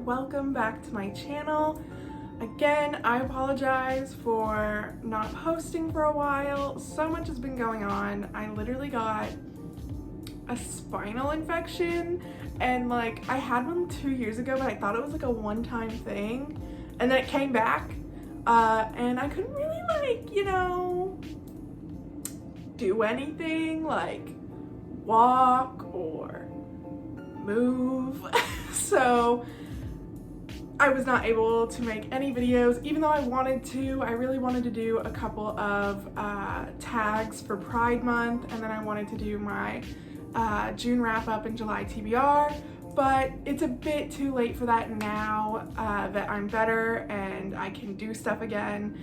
welcome back to my channel. Again, I apologize for not posting for a while. So much has been going on. I literally got a spinal infection and I had one 2 years ago, but I thought it was a one-time thing, and then it came back and I couldn't really do anything walk or move. So I was not able to make any videos, even though I wanted to. I really wanted to do a couple of tags for Pride Month, and then I wanted to do my June wrap up and July TBR, but it's a bit too late for that now that I'm better and I can do stuff again.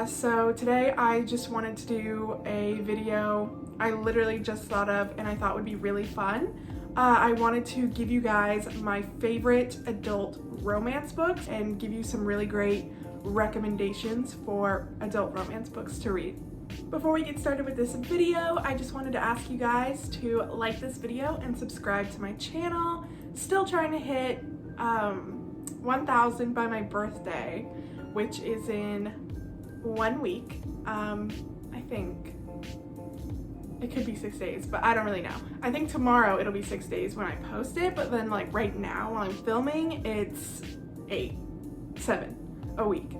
So today I just wanted to do a video I literally just thought of and I thought would be really fun. I wanted to give you guys my favorite adult romance books and give you some really great recommendations for adult romance books to read. Before we get started with this video, I just wanted to ask you guys to like this video and subscribe to my channel. Still trying to hit 1,000 by my birthday, which is in 1 week. I think it could be 6 days, but I don't really know. I think tomorrow it'll be 6 days when I post it, but then right now while I'm filming, it's 7 a week.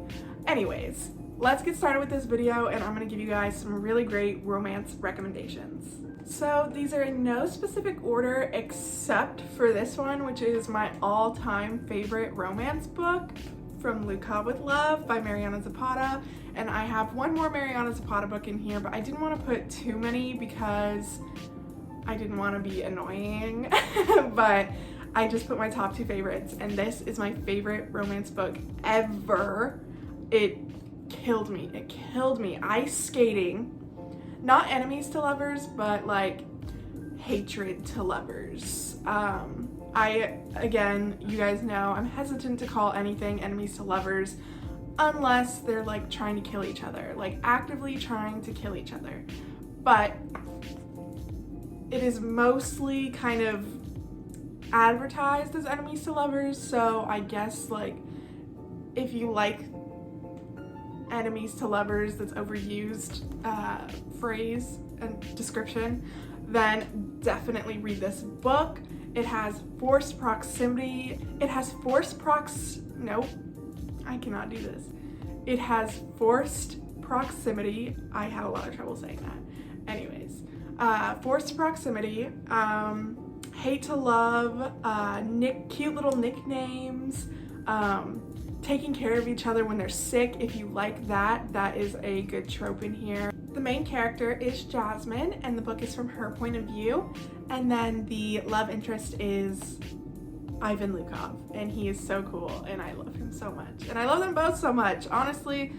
Anyways, let's get started with this video and I'm gonna give you guys some really great romance recommendations. So these are in no specific order except for this one, which is my all-time favorite romance book, From Lukov with Love by Mariana Zapata. And I have one more Mariana Zapata book in here, but I didn't want to put too many because I didn't want to be annoying. But I just put my top 2 favorites, and this is my favorite romance book ever. It killed me. It killed me. Ice skating. Not enemies to lovers, but hatred to lovers. Again, you guys know, I'm hesitant to call anything enemies to lovers unless they're trying to kill each other, actively trying to kill each other. But it is mostly kind of advertised as enemies to lovers, so I guess if you like enemies to lovers, that's overused phrase and description, then definitely read this book. It has forced proximity. It has nope, I cannot do this. It has forced proximity. I had a lot of trouble saying that. Anyways, forced proximity, hate to love, cute little nicknames, taking care of each other when they're sick. If you like that, that is a good trope in here. The main character is Jasmine, and the book is from her point of view. And then the love interest is Ivan Lukov, and he is so cool, and I love him so much. And I love them both so much. Honestly,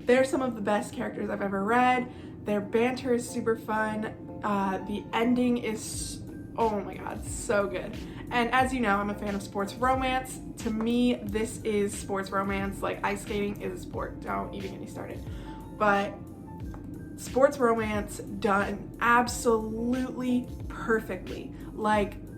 they're some of the best characters I've ever read. Their banter is super fun. The ending is, oh my god, so good. And as you know, I'm a fan of sports romance. To me, this is sports romance. Ice skating is a sport. Don't even get me started. But sports romance done absolutely perfectly.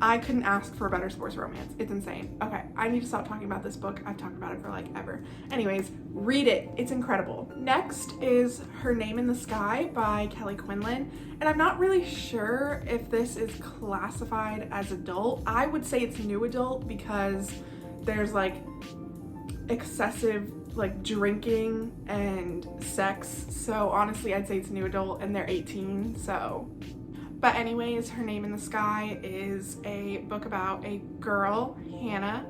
I couldn't ask for a better sports romance. It's insane. Okay, I need to stop talking about this book. I've talked about it for ever. Anyways, read it. It's incredible. Next is Her Name in the Sky by Kelly Quindlen. And I'm not really sure if this is classified as adult. I would say it's new adult because there's excessive drinking and sex. So honestly, I'd say it's new adult, and they're 18, so. But anyways, Her Name in the Sky is a book about a girl, Hannah,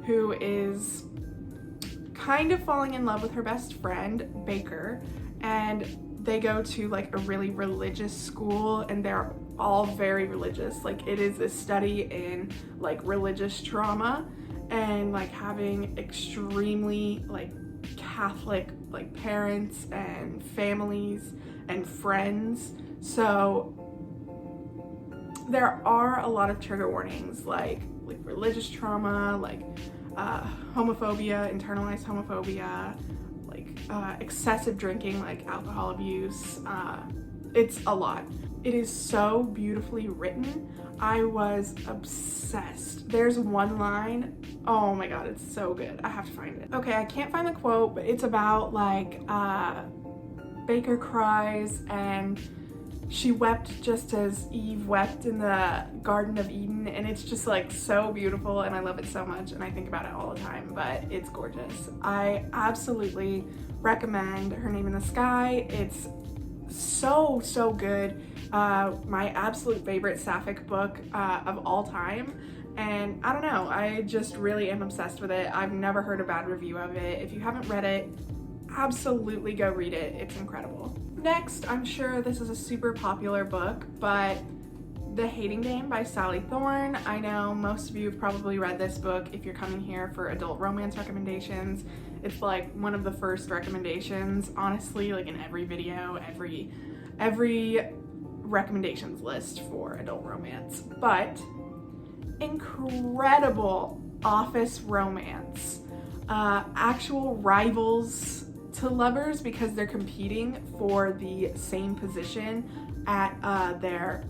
who is kind of falling in love with her best friend, Baker, and they go to a really religious school, and they're all very religious. It is a study in religious trauma and having extremely Catholic parents and families and friends. So there are a lot of trigger warnings like religious trauma, homophobia, internalized homophobia, excessive drinking, alcohol abuse, It's a lot. It is so beautifully written. I was obsessed. There's one line, oh my god, it's so good. I have to find it. Okay, I can't find the quote, but it's about like Baker cries and she wept just as Eve wept in the Garden of Eden, and it's just like so beautiful and I love it so much and I think about it all the time, but it's gorgeous. I absolutely recommend Her Name in the Sky. It's so good. My absolute favorite sapphic book of all time, and I don't know, I just really am obsessed with it. I've never heard a bad review of it. If you haven't read it, absolutely go read it. It's incredible. Next, I'm sure this is a super popular book, but The Hating Game by Sally Thorne. I know most of you have probably read this book if you're coming here for adult romance recommendations. It's like one of the first recommendations, honestly, like in every video, every recommendations list for adult romance. But incredible office romance. Actual rivals to lovers because they're competing for the same position at their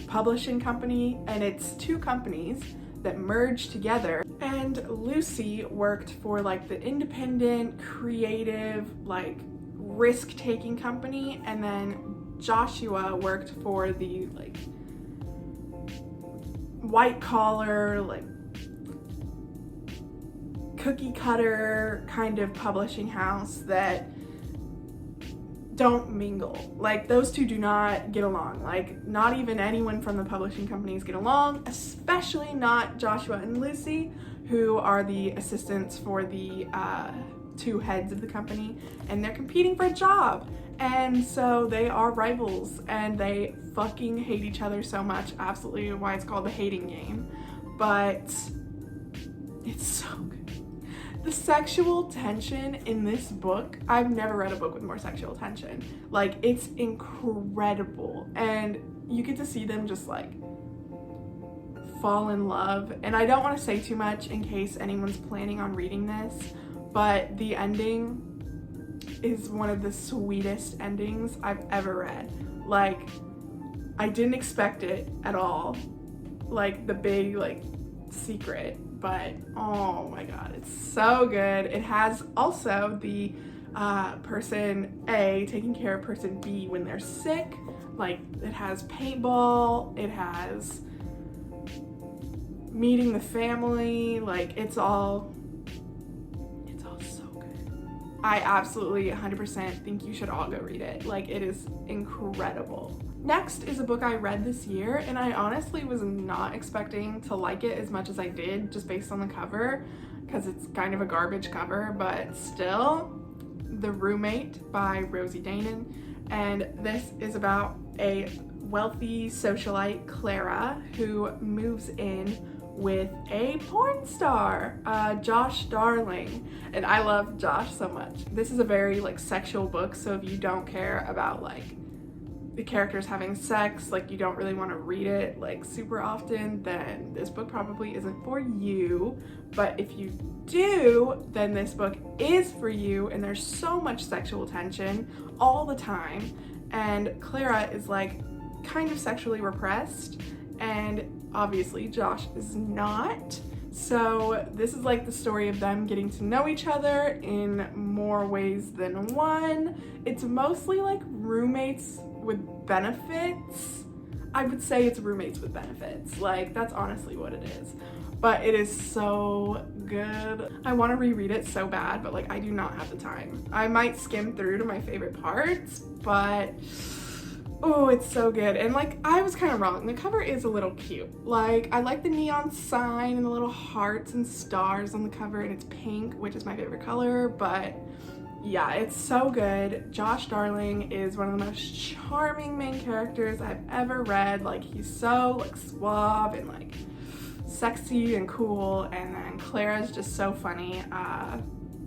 publishing company, and it's two companies that merge together. And Lucy worked for like the independent, creative, like risk-taking company, and then Joshua worked for the like white collar, like cookie cutter kind of publishing house that don't mingle. Like those two do not get along. Like not even anyone from the publishing companies get along, especially not Joshua and Lucy, who are the assistants for the two heads of the company, and they're competing for a job. And so they are rivals and they fucking hate each other so much. Absolutely why it's called The Hating Game. But it's so good. The sexual tension in this book, I've never read a book with more sexual tension. Like, it's incredible. And you get to see them just like fall in love. And I don't want to say too much in case anyone's planning on reading this, but the ending is one of the sweetest endings I've ever read. Like, I didn't expect it at all. Like, the big, like, secret. But, oh my god, it's so good. It has also the person A taking care of person B when they're sick. Like, it has paintball. It has meeting the family. Like, it's all so good. I absolutely 100% think you should all go read it. Like, it is incredible. Next is a book I read this year, and I honestly was not expecting to like it as much as I did just based on the cover, because it's kind of a garbage cover, but still. The Roommate by Rosie Danan, and this is about a wealthy socialite, Clara, who moves in with a porn star, Josh Darling, and I love Josh so much. This is a very like sexual book, so if you don't care about like the characters having sex, like you don't really want to read it like super often, then this book probably isn't for you. But if you do, then this book is for you, and there's so much sexual tension all the time, and Clara is like kind of sexually repressed, and obviously Josh is not. So this is like the story of them getting to know each other in more ways than one. It's mostly like roommates with benefits. I would say it's roommates with benefits. Like, that's honestly what it is. But it is so good. I want to reread it so bad, but like I do not have the time. I might skim through to my favorite parts, but oh, it's so good. And like, I was kind of wrong. The cover is a little cute. Like, I like the neon sign and the little hearts and stars on the cover, and it's pink, which is my favorite color, but yeah, it's so good. Josh Darling is one of the most charming main characters I've ever read. Like, he's so like suave and like sexy and cool, and then Clara's just so funny,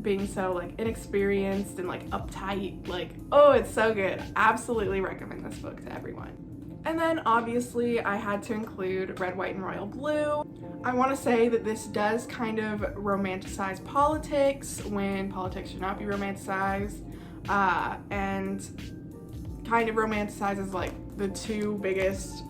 being so like inexperienced and like uptight. Like, oh, it's so good. Absolutely recommend this book to everyone. And then obviously I had to include Red, White, and Royal Blue. I want to say that this does kind of romanticize politics when politics should not be romanticized, and kind of romanticizes like the two biggest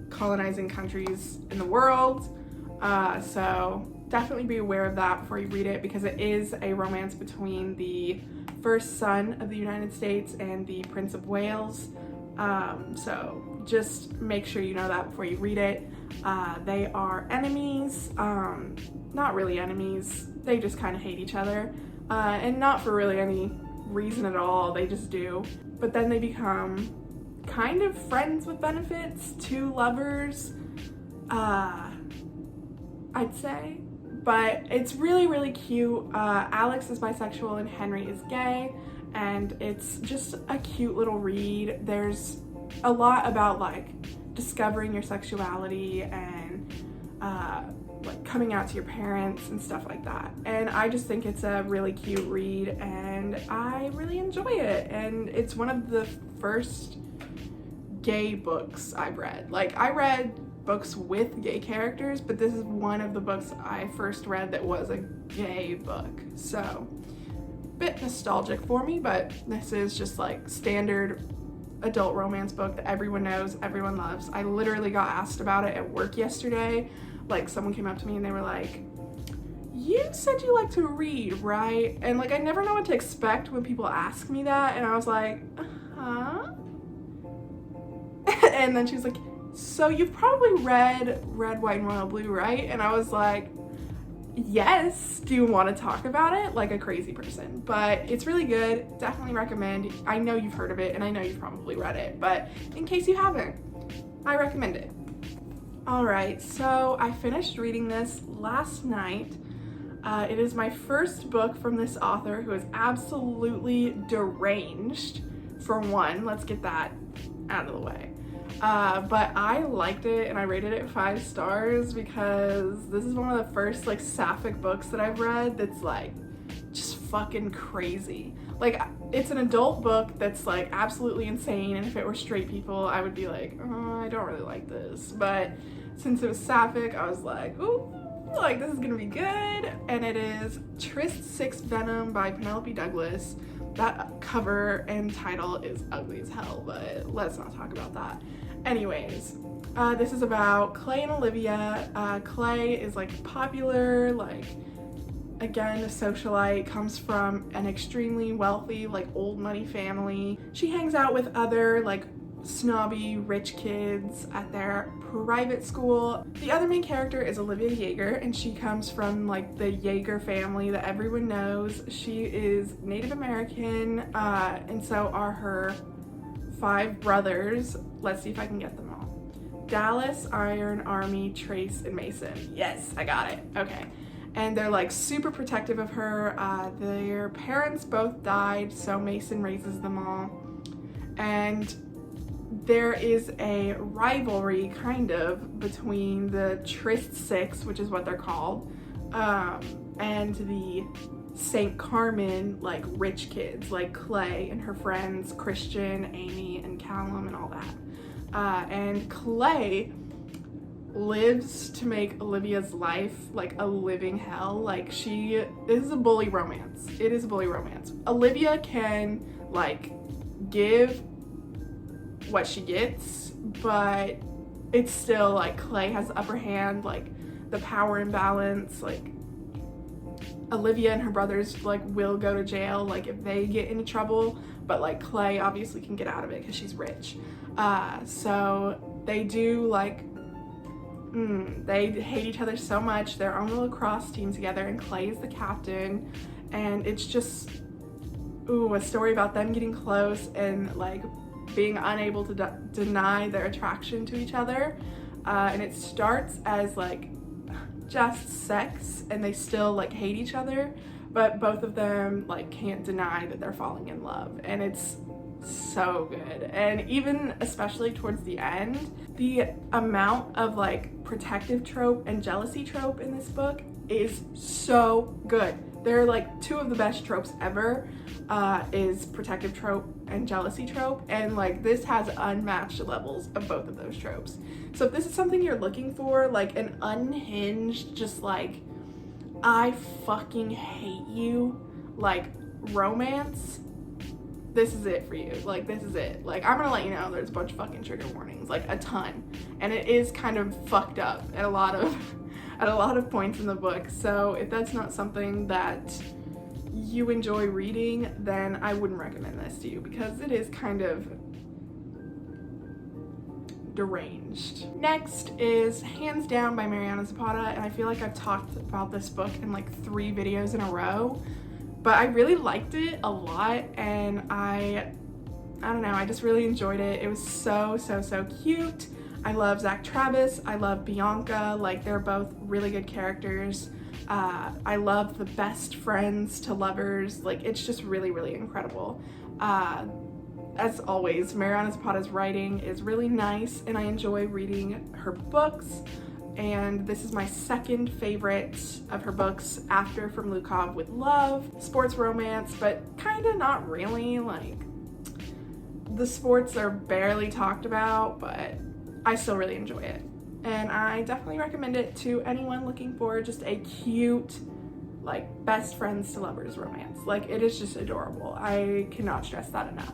colonizing countries in the world. So definitely be aware of that before you read it, because it is a romance between the first son of the United States and the Prince of Wales. So just make sure you know that before you read it. They are enemies, not really enemies, they just kind of hate each other, and not for really any reason at all, they just do. But then they become kind of friends with benefits, two lovers, I'd say. But it's really, really cute. Alex is bisexual and Henry is gay, and it's just a cute little read. There's a lot about like discovering your sexuality and like coming out to your parents and stuff like that. And I just think it's a really cute read, and I really enjoy it. And it's one of the first gay books I've read. Like, I read books with gay characters, but this is one of the books I first read that was a gay book. So, bit nostalgic for me, but this is just like standard adult romance book that everyone knows, everyone loves. I literally got asked about it at work yesterday. Like, someone came up to me and they were like, "You said you like to read, right?" And like, I never know what to expect when people ask me that, and I was like, huh? And then she was like, "So you've probably read Red, White, and Royal Blue, right?" And I was like, yes. Do you want to talk about it? Like a crazy person. But it's really good. Definitely recommend. I know you've heard of it, and I know you've probably read it, but in case you haven't, I recommend it. Alright, so I finished reading this last night. It is my first book from this author, who is absolutely deranged, for one. Let's get that out of the way. But I liked it, and I rated it 5 stars because this is one of the first like sapphic books that I've read that's like just fucking crazy. Like, it's an adult book that's like absolutely insane, and if it were straight people I would be like, oh, I don't really like this. But since it was sapphic, I was like, ooh, like this is gonna be good. And it is Tryst, Six Venom by Penelope Douglas. That cover and title is ugly as hell, but let's not talk about that. Anyways, this is about Clay and Olivia. Clay is like popular, like, again, a socialite, comes from an extremely wealthy, like, old money family. She hangs out with other like snobby rich kids at their private school. The other main character is Olivia Yeager, and she comes from like the Yeager family that everyone knows. She is Native American, and so are her 5 brothers. Let's see if I can get them all. Dallas, Iron, Army, Trace, and Mason. Yes, I got it. Okay. And they're like super protective of her. Their parents both died, so Mason raises them all. And there is a rivalry kind of between the Tryst Six, which is what they're called, and the St. Carmen, like, rich kids, like Clay and her friends Christian, Amy, and Callum, and all that. And Clay lives to make Olivia's life like a living hell. Like, this is a bully romance. It is a bully romance. Olivia can like give what she gets, but it's still like Clay has the upper hand, like the power imbalance. Like, Olivia and her brothers like will go to jail like if they get into trouble, but like Clay obviously can get out of it because she's rich. So they do like they hate each other so much. They're on the lacrosse team together, and Clay is the captain, and it's just a story about them getting close and like being unable to deny their attraction to each other. And it starts as like just sex, and they still like hate each other, but both of them like can't deny that they're falling in love, and it's so good. And even especially towards the end, the amount of like protective trope and jealousy trope in this book is so good. They're like 2 of the best tropes ever, is protective trope and jealousy trope, and like this has unmatched levels of both of those tropes. So if this is something you're looking for, like an unhinged, just like I fucking hate you like romance, this is it for you. Like, this is it. Like, I'm gonna let you know there's a bunch of fucking trigger warnings, like a ton. And it is kind of fucked up at a lot of points in the book. So if that's not something that you enjoy reading, then I wouldn't recommend this to you, because it is kind of deranged. Next is Hands Down by Mariana Zapata, and I feel like I've talked about this book in like 3 videos in a row, but I really liked it a lot, and I don't know, I just really enjoyed it. It was so cute. I love Zach Travis, I love Bianca, like they're both really good characters. I love the best friends to lovers, like it's just really incredible. As always, Mariana Zapata's writing is really nice, and I enjoy reading her books, and this is my second favorite of her books after From Lukov with Love. Sports romance, but kind of not really. Like, the sports are barely talked about, but I still really enjoy it, and I definitely recommend it to anyone looking for just a cute, like, best friends to lovers romance. Like, it is just adorable. I cannot stress that enough.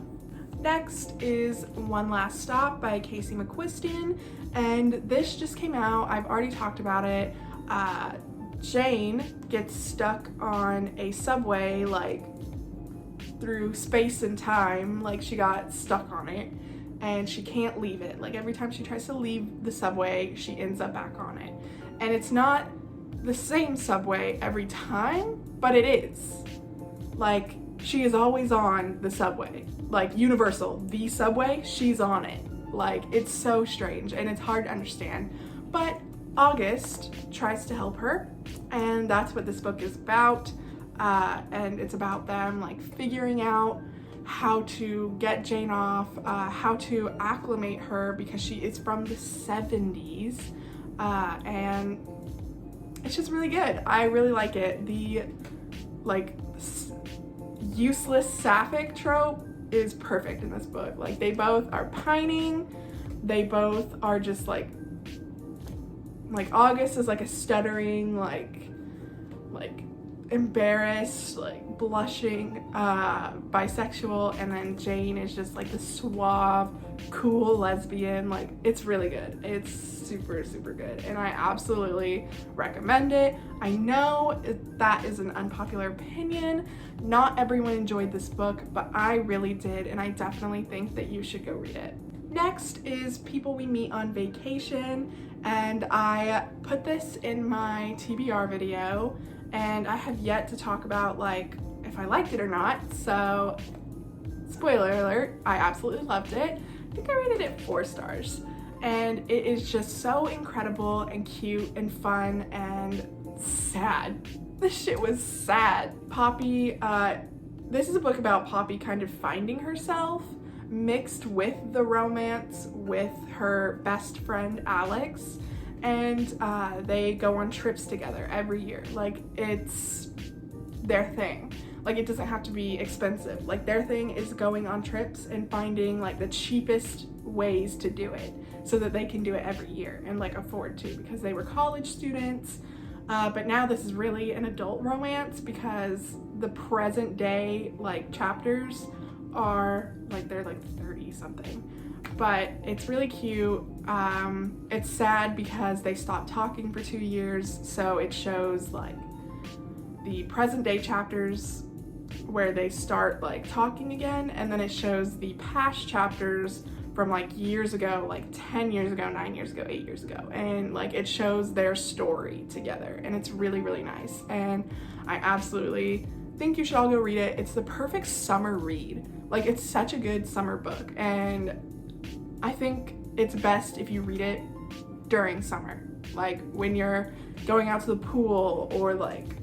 Next is One Last Stop by Casey McQuiston, and this just came out. I've already talked about it. Jane gets stuck on a subway, like through space and time, like she got stuck on it, and she can't leave it. Like every time she tries to leave the subway, she ends up back on it. And it's not the same subway every time, but it is. Like, she is always on the subway. Like, Universal, the subway, she's on it. Like, it's so strange and it's hard to understand. But August tries to help her, and that's what this book is about. And it's about them, like, figuring out how to get Jane off, how to acclimate her, because she is from the 70s. And it's just really good. I really like it. The, like, useless sapphic trope is perfect in this book. Like, they both are pining, they both are just like August is like a stuttering, like embarrassed, like blushing bisexual, and then Jane is just like the suave, cool lesbian. Like, it's really good. It's super good, and I absolutely recommend it. I know that is an unpopular opinion. Not everyone enjoyed this book, but I really did, and I definitely think that you should go read it. Next is People We Meet on Vacation, and I put this in my TBR video, and I have yet to talk about, like, if I liked it or not. So, spoiler alert, I absolutely loved it. I think I rated it 4 stars, and it is just so incredible and cute and fun and sad. This shit was sad. Poppy, this is a book about Poppy kind of finding herself, mixed with the romance with her best friend Alex, and they go on trips together every year. Like, it's their thing. Like, it doesn't have to be expensive. Like, their thing is going on trips and finding, like, the cheapest ways to do it so that they can do it every year and, like, afford to, because they were college students. But now this is really an adult romance, because the present day, like, chapters are, like, they're like 30 something. But it's really cute. It's sad because they stopped talking for 2 years, so it shows, like, the present day chapters where they start, like, talking again, and then it shows the past chapters from, like, years ago, like 10 years ago, 9 years ago, 8 years ago, and, like, it shows their story together, and it's really nice, and I absolutely think you should all go read it. It's the perfect summer read. Like, it's such a good summer book, and I think it's best if you read it during summer, like when you're going out to the pool, or like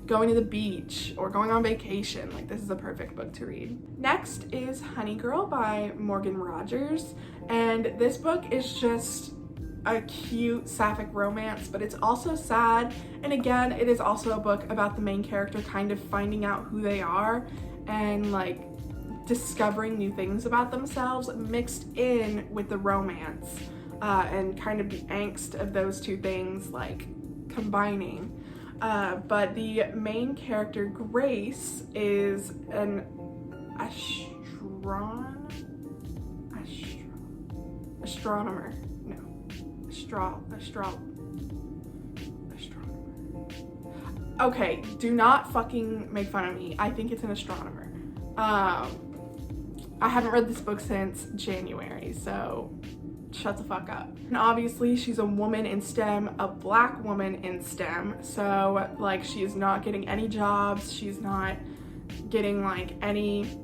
going to the beach, or going on vacation. Like, this is a perfect book to read. Next is Honey Girl by Morgan Rogers, and this book is just a cute sapphic romance, but it's also sad, and again, it is also a book about the main character kind of finding out who they are and, like, discovering new things about themselves, mixed in with the romance, and kind of the angst of those two things, like, combining. But the main character, Grace, is an astronomer. No. Astronomer. Okay, do not fucking make fun of me. I think it's an astronomer. I haven't read this book since January, so shut the fuck up. And obviously she's a woman in STEM, a black woman in STEM, so like she is not getting any jobs, she's not getting like any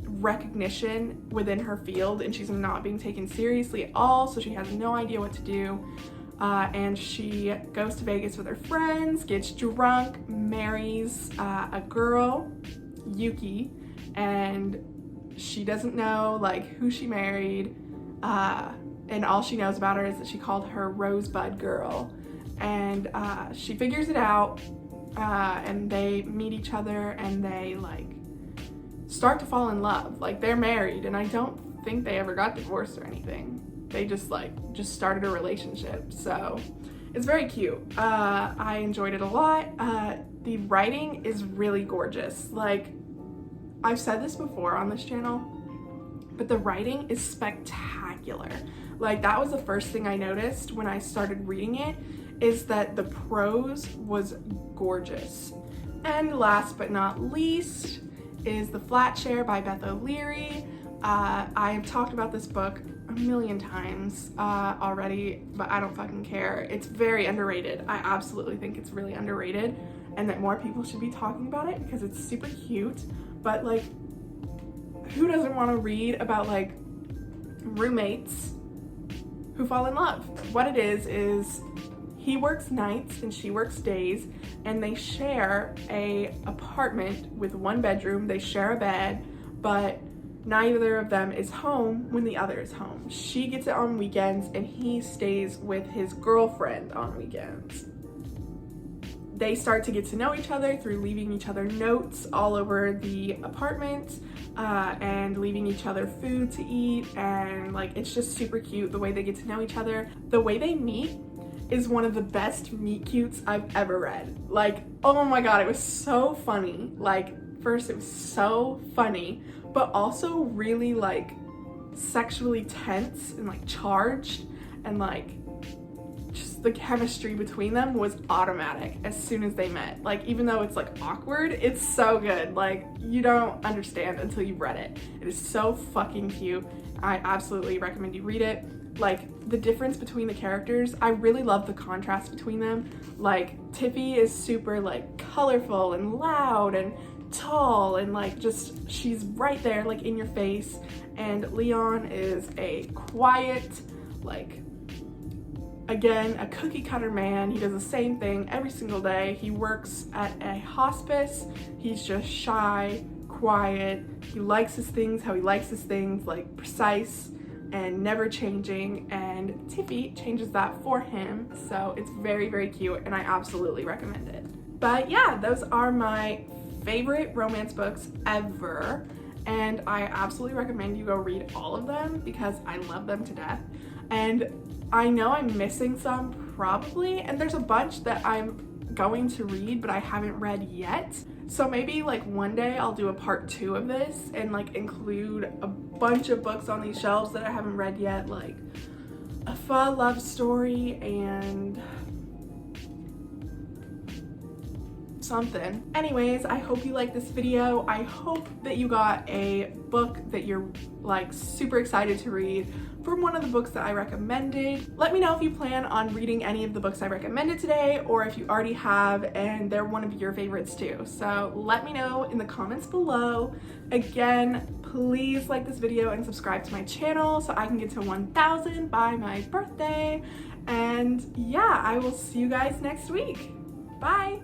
recognition within her field, and she's not being taken seriously at all, so she has no idea what to do. And she goes to Vegas with her friends, gets drunk, marries a girl, Yuki, and she doesn't know like who she married, and all she knows about her is that she called her Rosebud Girl. And she figures it out, and they meet each other, and they like start to fall in love. Like they're married, and I don't think they ever got divorced or anything. They just started a relationship, so it's very cute. I enjoyed it a lot. The writing is really gorgeous. Like, I've said this before on this channel, but the writing is spectacular. Like, that was the first thing I noticed when I started reading it, is that the prose was gorgeous. And last but not least is The Flatshare by Beth O'Leary. I have talked about this book a million times already, but I don't fucking care. It's very underrated. I absolutely think it's really underrated, and that more people should be talking about it because it's super cute. But like, who doesn't want to read about like roommates who fall in love? What it is he works nights and she works days, and they share a apartment with one bedroom. They share a bed, but neither of them is home when the other is home. She gets it on weekends and he stays with his girlfriend on weekends. They start to get to know each other through leaving each other notes all over the apartment, and leaving each other food to eat, and like, it's just super cute the way they get to know each other. The way they meet is one of the best meet cutes I've ever read. Like, oh my god, it was so funny. Like, first it was so funny, but also really like sexually tense and like charged, and like just the chemistry between them was automatic as soon as they met. Like, even though it's like awkward, it's so good. Like, you don't understand until you've read it. It is so fucking cute. I absolutely recommend you read it. Like, the difference between the characters, I really love the contrast between them. Like, Tiffy is super like colorful and loud and tall, and like just, she's right there like in your face, and Leon is a quiet, like, again, a cookie cutter man. He does the same thing every single day. He works at a hospice. He's just shy, quiet. He likes his things how he likes his things, like precise and never changing, and Tiffy changes that for him. So it's very, very cute, and I absolutely recommend it. But yeah, those are my favorite romance books ever, and I absolutely recommend you go read all of them because I love them to death. And I know I'm missing some probably, and there's a bunch that I'm going to read but I haven't read yet. So maybe like one day I'll do a part 2 of this and like include a bunch of books on these shelves that I haven't read yet, like a fun love story and something. Anyways, I hope you liked this video. I hope that you got a book that you're like super excited to read from one of the books that I recommended. Let me know if you plan on reading any of the books I recommended today, or if you already have and they're one of your favorites too. So let me know in the comments below. Again, please like this video and subscribe to my channel so I can get to 1,000 by my birthday. And yeah, I will see you guys next week. Bye.